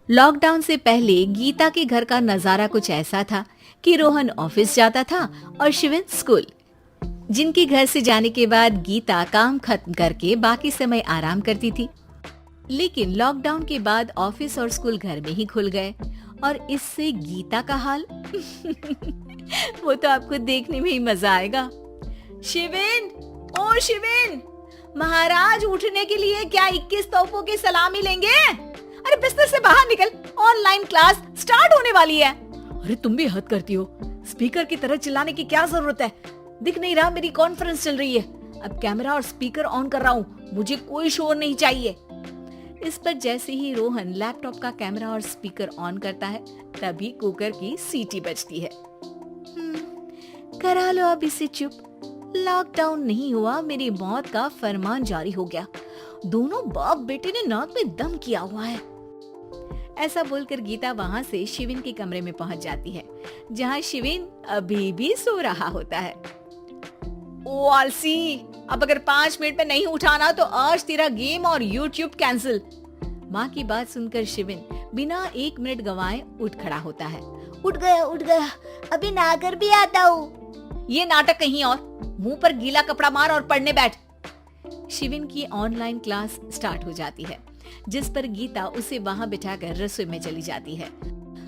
Lockdown से पहले गीता के घर का नजारा कुछ ऐसा था कि रोहन ऑफिस जाता था और शिविन स्कूल। जिनके घर से जाने के बाद गीता काम खत्म करके बाकी समय आराम करती थी। लेकिन लॉकडाउन के बाद ऑफिस और स्कूल घर में ही खुल गए और इससे गीता का हाल वो तो आपको देखने में ही मजा आएगा। शिविन, ओ शिविन, महाराज उठने के लिए क्या 21 तोपों की सलामी लेंगे? अरे बिस्तर से बाहर निकल, ऑनलाइन क्लास स्टार्ट होने वाली है। अरे तुम भी हद करती हो, स्पीकर की तरह चिल्लाने की क्या जरूरत है? दिख नहीं रहा मेरी कॉन्फ्रेंस चल रही है। अब कैमरा और स्पीकर ऑन कर रहा हूँ, मुझे कोई शोर नहीं चाहिए। इस पर जैसे ही रोहन लैपटॉप का कैमरा और स्पीकर ऑन करता है तभी कुकर की सीटी बजती है। करा लो अब इसे चुप। लॉकडाउन नहीं हुआ, मेरी मौत का फरमान जारी हो गया। दोनों बाप बेटे ने नाक में दम किया हुआ है। ऐसा बोलकर गीता वहाँ से शिविन के कमरे में पहुँच जाती है, जहाँ शिविन अभी भी सो रहा होता है। ओ आलसी, अब अगर 5 मिनट में नहीं उठाना तो आज तेरा गेम और यूट्यूब कैंसिल। माँ की बात सुनकर शिविन बिना 1 मिनट गवाए उठ खड़ा होता है। उठ गया, अभी नहाकर भी आता हूँ। ये नाटक कहीं और, मुंह पर गीला कपड़ा मार और पढ़ने बैठ। शिविन की ऑनलाइन क्लास स्टार्ट हो जाती है, जिस पर गीता उसे वहाँ बिठाकर रसोई में चली जाती है।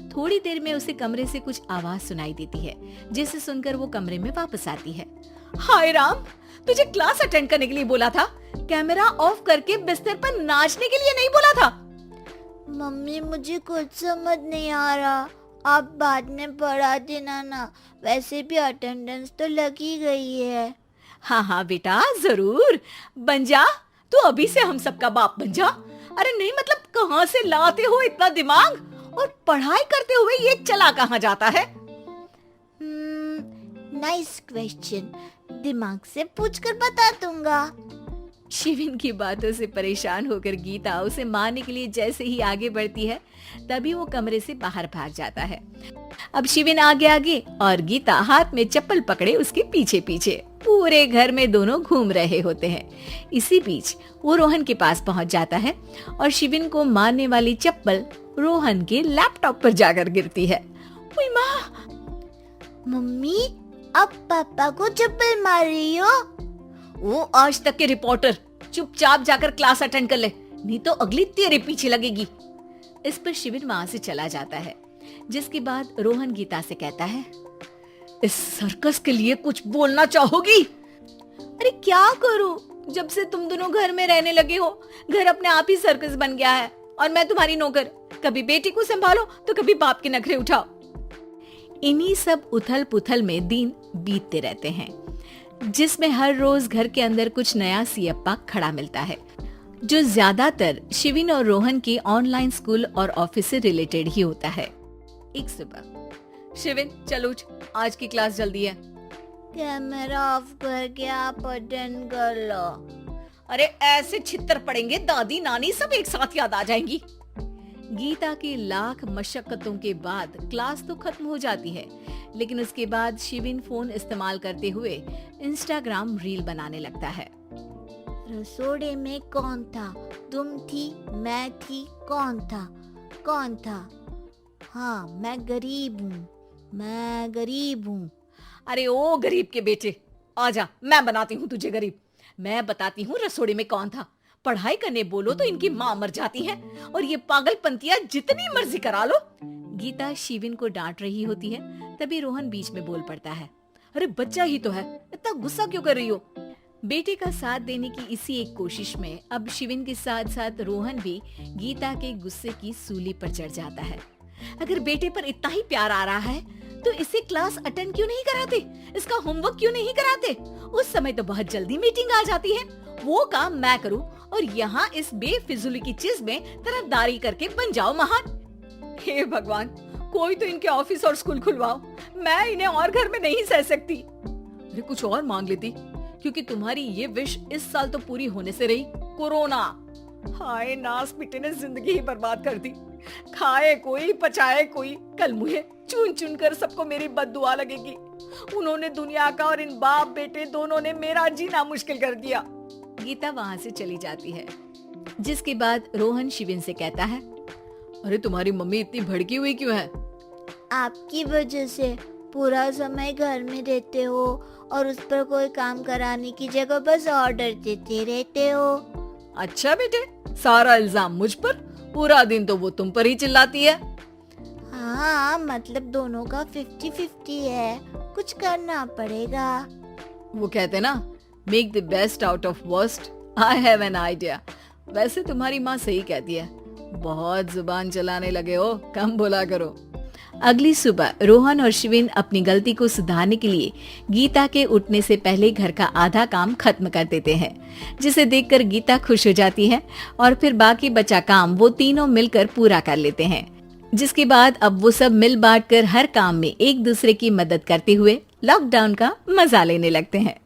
थोड़ी देर में उसे कमरे से कुछ आवाज सुनाई देती है, जिसे सुनकर वो कमरे में वापस आती है। हाय राम, तुझे क्लास अटेंड करने के लिए बोला था, कैमरा ऑफ करके बिस्तर पर नाचने के लिए नहीं बोला था। मम्मी मुझे कुछ समझ नहीं आ रहा, आप बाद में पढ़ा देना ना, वैसे भी अटेंडेंस तो लगी गई है। हाँ बेटा, जरूर बन जा, तू अभी से हम सबका बाप बन जा। अरे नहीं मतलब कहाँ से लाते हो इतना दिमाग, और पढ़ाई करते हुए ये चला कहाँ जाता है? नाइस क्वेश्चन, दिमाग से पूछकर बता दूंगा। शिविन की बातों से परेशान होकर गीता उसे मारने के लिए जैसे ही आगे बढ़ती है तभी वो कमरे से बाहर भाग जाता है। अब शिविन आगे आगे और गीता हाथ में चप्पल पकड़े उसके पीछे पीछे पूरे घर में दोनों घूम रहे होते हैं। इसी बीच वो रोहन के पास पहुंच जाता है और शिविन को मारने वाली चप्पल रोहन के लैपटॉप पर जाकर गिरती है। ओए माँ! मम्मी, अब पापा को चप्पल मार रही हो? वो आज तक के रिपोर्टर, चुपचाप जाकर क्लास अटेंड कर ले, नहीं तो अगली तेरे पीछे लगेगी। इस पर शिविन वहां से चला जाता है, जिसके बाद रोहन गीता से कहता है, इस सर्कस के लिए कुछ बोलना चाहोगी? अरे क्या करूं, जब से तुम दोनों घर में रहने लगे हो, घर अपने आप ही सर्कस बन गया है और मैं तुम्हारी नौकर। कभी बेटी को संभालो तो कभी बाप के नखरे उठाओ। इन्हीं सब उथल पुथल में दिन बीतते रहते हैं, जिसमें हर रोज घर के अंदर कुछ नया सियप्पा खड़ा मिलता है, जो ज्यादातर शिविन और रोहन के ऑनलाइन स्कूल और ऑफिस से रिलेटेड ही होता है। एक सुबह, शिविन चलो उठ, आज की क्लास जल्दी है। कैमरा ऑफ करके आप अटेंड कर लो। अरे ऐसे छित्तर पड़ेंगे, दादी नानी सब एक साथ याद आ जाएंगी। गीता की लाख मशक्कतों के बाद क्लास तो खत्म हो जाती है, लेकिन उसके बाद शिविन फोन इस्तेमाल करते हुए इंस्टाग्राम रील बनाने लगता है। रसोड़े में कौन था? तुम थी, मैं थी, कौन था? हाँ, मैं गरीब हूँ। अरे ओ गरीब के बेटे, आजा, मैं बनाती हूँ तुझे गरीब। मैं बताती हूँ रसोड़े में कौन था। पढ़ाई करने बोलो तो इनकी माँ मर जाती है, और ये पागलपंतियाँ जितनी मर्जी करा लो। गीता शिविन को डांट रही होती है, तभी रोहन बीच में बोल पड़ता है। अरे बच्चा ही तो है, इतना गुस्सा क्यों कर रही हो? बेटे का साथ देने की इसी एक कोशिश में अब शिविन के साथ साथ रोहन भी गीता के गुस्से की सूली पर चढ़ जाता है। अगर बेटे पर इतना ही प्यार आ रहा है तो इसे क्लास अटेंड क्यों नहीं कराते, इसका होमवर्क क्यों नहीं कराते? उस समय तो बहुत जल्दी मीटिंग आ जाती है, वो काम मैं करूं और यहाँ इस बेफिजूली की चीज में तरफदारी करके बन जाओ महान। हे भगवान, कोई तो इनके ऑफिस और स्कूल खुलवाओ, मैं इन्हें और घर में नहीं सह सकती। अरे कुछ और मांग लेती, क्योंकि तुम्हारी ये विश इस साल तो पूरी होने से रही, कोरोना। हाय नास पिटे ने जिंदगी ही बर्बाद कर दी। खाए कोई पचाए कोई, कल मुझे चुन चुन कर सबको मेरी बद्दुआ लगेगी। उन्होंने दुनिया का और इन बाप बेटे दोनों ने मेरा जीना मुश्किल कर दिया। गीता वहाँ से चली जाती है, जिसके बाद रोहन शिविन से कहता है, अरे तुम्हारी मम्मी इतनी भड़की हुई क्यों है? आपकी वजह से पूरा समय घर में रहते हो और उस पर कोई काम कराने की जगह बस ऑर्डर देते रहते हो। अच्छा बेटे, सारा इल्जाम मुझ पर, पूरा दिन तो वो तुम पर ही चिल्लाती है। हाँ, मतलब दोनों का 50-50 है, कुछ करना पड़ेगा। वो कहते ना, make the best out of worst. I have an idea. वैसे तुम्हारी माँ सही कहती है, बहुत जुबान चलाने लगे हो, कम बोला करो। अगली सुबह रोहन और शिविन अपनी गलती को सुधारने के लिए गीता के उठने से पहले घर का आधा काम खत्म कर देते हैं, जिसे देखकर गीता खुश हो जाती है और फिर बाकी बचा काम वो तीनों मिलकर पूरा कर लेते हैं। जिसके बाद अब वो सब मिल बांट कर हर काम में एक दूसरे की मदद करते हुए लॉकडाउन का मजा लेने लगते हैं।